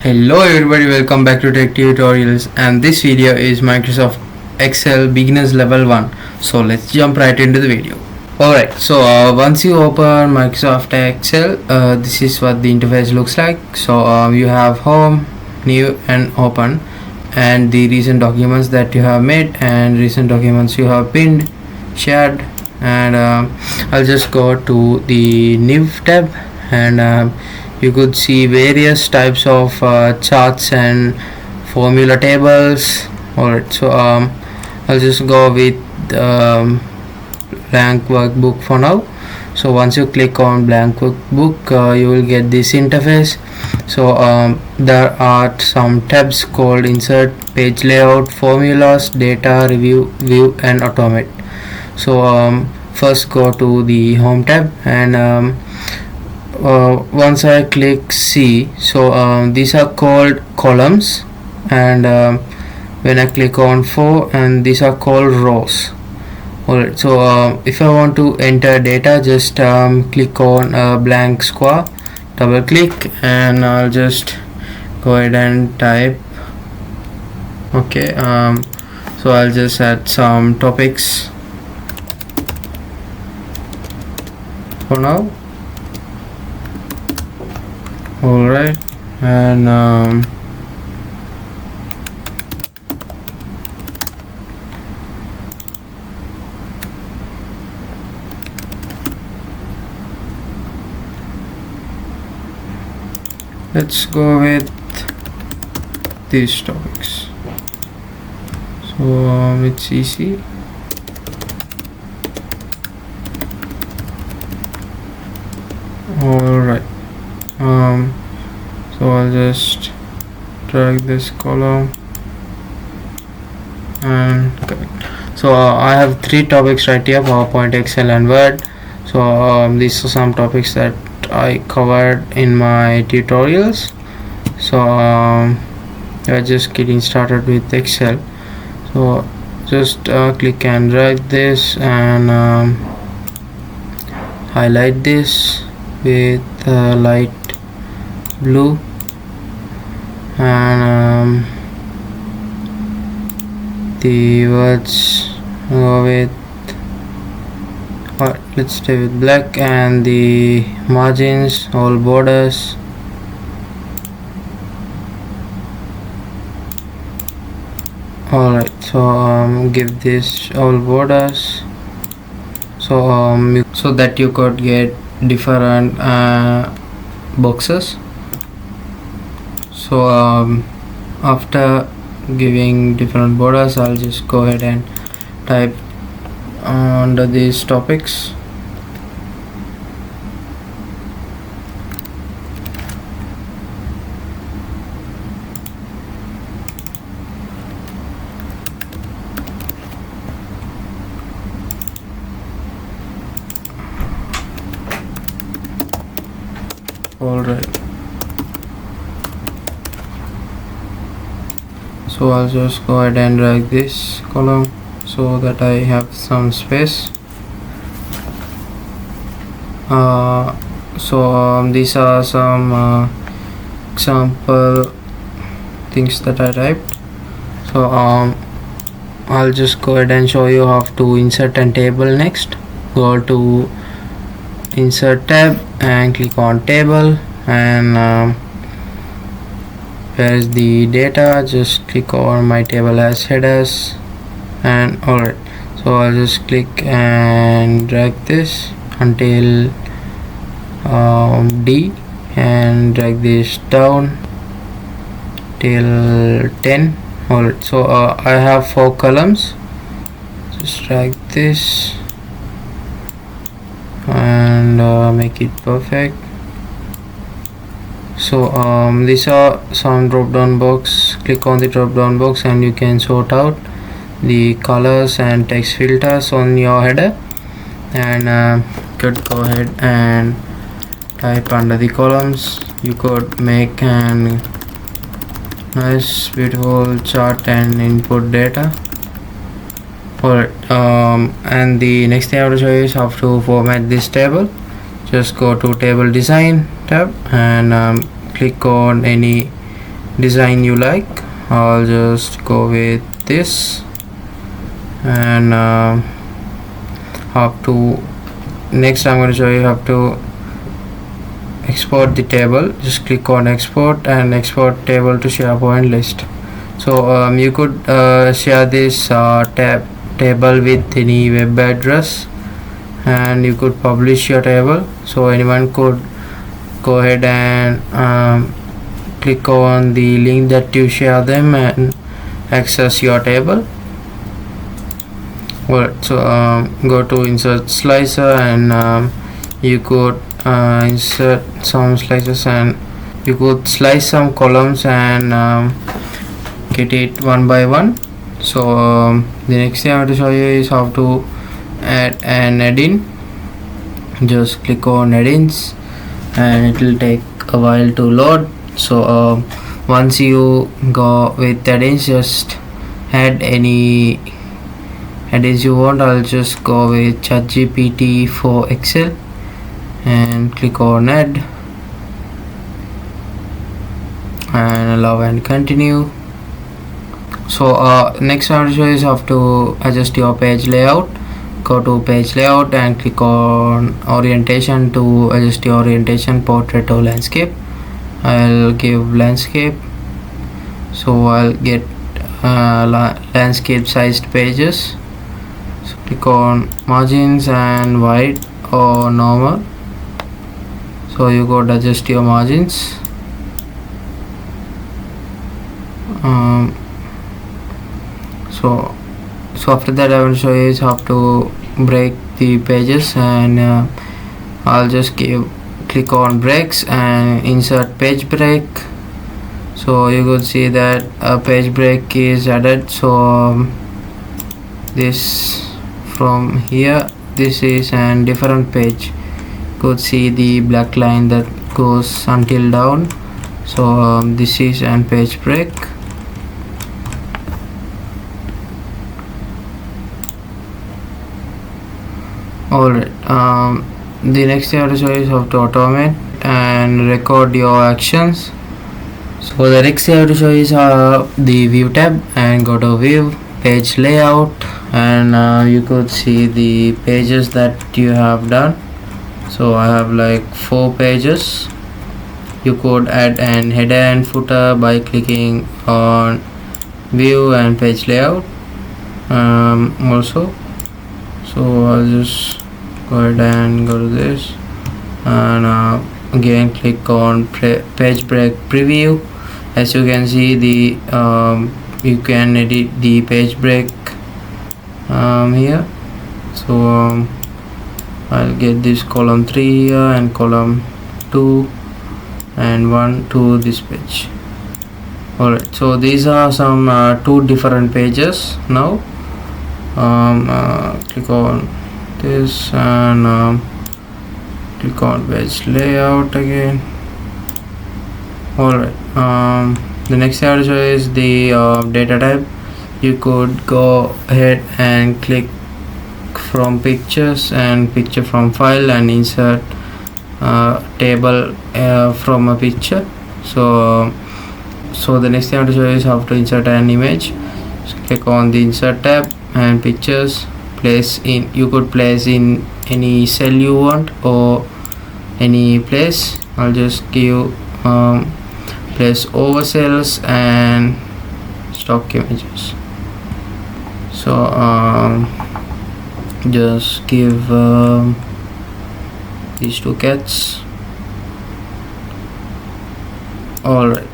Hello everybody, welcome back to Tech Tutorials, and this video is Microsoft Excel Beginners Level 1. So let's jump right into the video. Alright, so once you open Microsoft Excel, this is what the interface looks like. So you have Home, New and Open, and the recent documents that you have made and recent documents you have pinned, shared, and I'll just go to the New tab, and you could see various types of charts and formula tables. Alright, so I'll just go with blank workbook for now. So once you click on blank workbook, you will get this interface. So there are some tabs called insert, page layout, formulas, data, review, view and automate. So first go to the home tab, and once I click C, so these are called columns, and when I click on 4, and these are called rows. Alright, so if I want to enter data, just click on a blank square, double click, and I'll just go ahead and type. Okay, so I'll just add some topics for now. Alright, and let's go with these topics. So it's easy. Alright, so I'll just drag this column and so I have 3 topics right here: PowerPoint, Excel and Word. So these are some topics that I covered in my tutorials. So we're just getting started with Excel. So just click and drag this, and highlight this with light blue, and the words go with, let's stay with black, and the margins, all borders. Alright, so give this all borders, so that you could get different boxes. So after giving different borders, I'll just go ahead and type under these topics. Alright, so I'll just go ahead and drag this column so that I have some space. These are some example things that I typed. So I'll just go ahead and show you how to insert a table next. Go to insert tab and click on table, and where is the data, just click on my table as headers, and alright, so I'll just click and drag this until D, and drag this down till 10. Alright, so I have 4 columns. Just drag this and make it perfect. So these are some drop down box. Click on the drop down box and you can sort out the colors and text filters on your header, and could go ahead and type under the columns. You could make an nice beautiful chart and input data. Alright, and the next thing I want to show you is how to format this table. Just go to table design tab and click on any design you like. I'll just go with this, and have to next I'm going to show you how to export the table. Just click on export and export table to SharePoint list. So you could share this table with any web address, and you could publish your table, so anyone could go ahead and click on the link that you share them and access your table. Well, so go to insert slicer, and you could insert some slices, and you could slice some columns and get it one by one. So the next thing I have to show you is how to add an add-in. Just click on add-ins and it will take a while to load. So once you go with add-ins, just add any add-ins you want. I'll just go with ChatGPT for Excel and click on add and allow and continue. So next I will show you is how to adjust your page layout. Go to page layout and click on orientation to adjust your orientation, portrait or landscape. I'll give landscape, so I'll get landscape sized pages. So click on margins and wide or normal, so you could adjust your margins. So after that I will show you how to break the pages, and I'll just click on breaks and insert page break. So you could see that a page break is added. So this from here, this is a different page. You could see the black line that goes until down. So this is a page break. Alright, the next thing I have to show you is how to automate and record your actions. So the next thing I have to show you is the view tab, and go to view, page layout, and you could see the pages that you have done. So I have like 4 pages. You could add an header and footer by clicking on view and page layout also. So I'll just go ahead and go to this, and again click on page break preview. As you can see, the you can edit the page break here. So I'll get this column 3 here and column 2 and 1 to this page. Alright, so these are some 2 different pages. Now click on this and click on page layout again. Alright, the next thing I will show you is the data type. You could go ahead and click from pictures and picture from file and insert table from a picture. So the next thing I will show you is how to insert an image. So click on the insert tab and pictures, you could place in any cell you want or any place. I'll just give place over cells and stock images. So just give these 2 cats. Alright,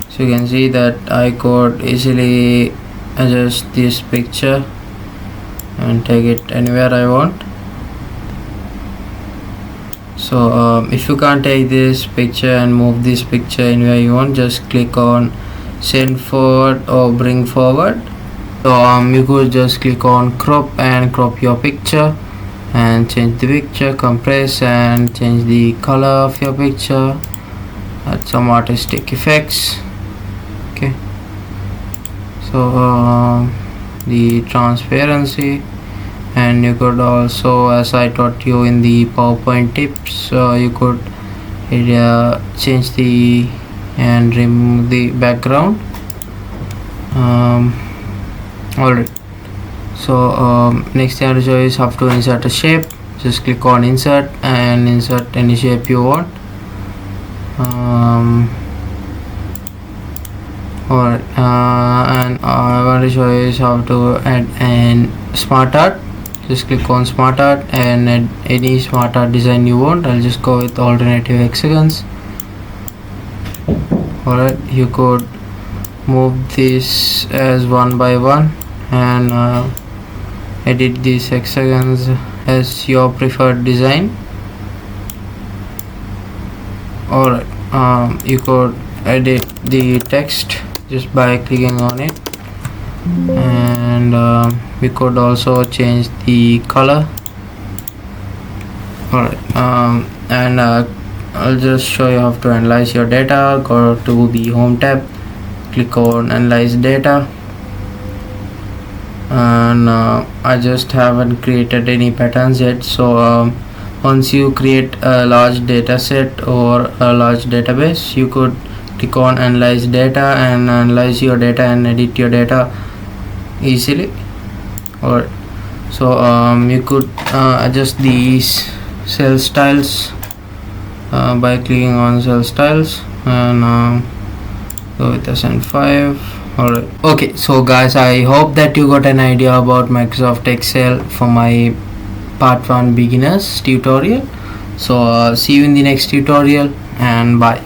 so you can see that I could easily adjust this picture and take it anywhere I want. So if you can't take this picture and move this picture anywhere you want, just click on send forward or bring forward. So you could just click on crop and crop your picture and change the picture, compress and change the color of your picture, add some artistic effects. Okay, so the transparency, and you could also, as I taught you in the PowerPoint tips, you could change the and remove the background. Alright, so next thing I will show you is how to insert a shape. Just click on insert and insert any shape you want. Alright, and I want to show you is how to add an smart art. Just click on smart art and add any smart art design you want. I'll just go with alternative hexagons. Alright, you could move this as one by one and edit these hexagons as your preferred design. Alright, you could edit the text just by clicking on it, and we could also change the color. Alright, and I'll just show you how to analyze your data. Go to the home tab, click on analyze data, and I just haven't created any patterns yet. So once you create a large data set or a large database, you could click on analyze data and analyze your data and edit your data easily. Or so you could adjust these cell styles by clicking on cell styles, and go with SN5. Alright, okay, so guys, I hope that you got an idea about Microsoft Excel for my part 1 beginners tutorial. So see you in the next tutorial, and bye.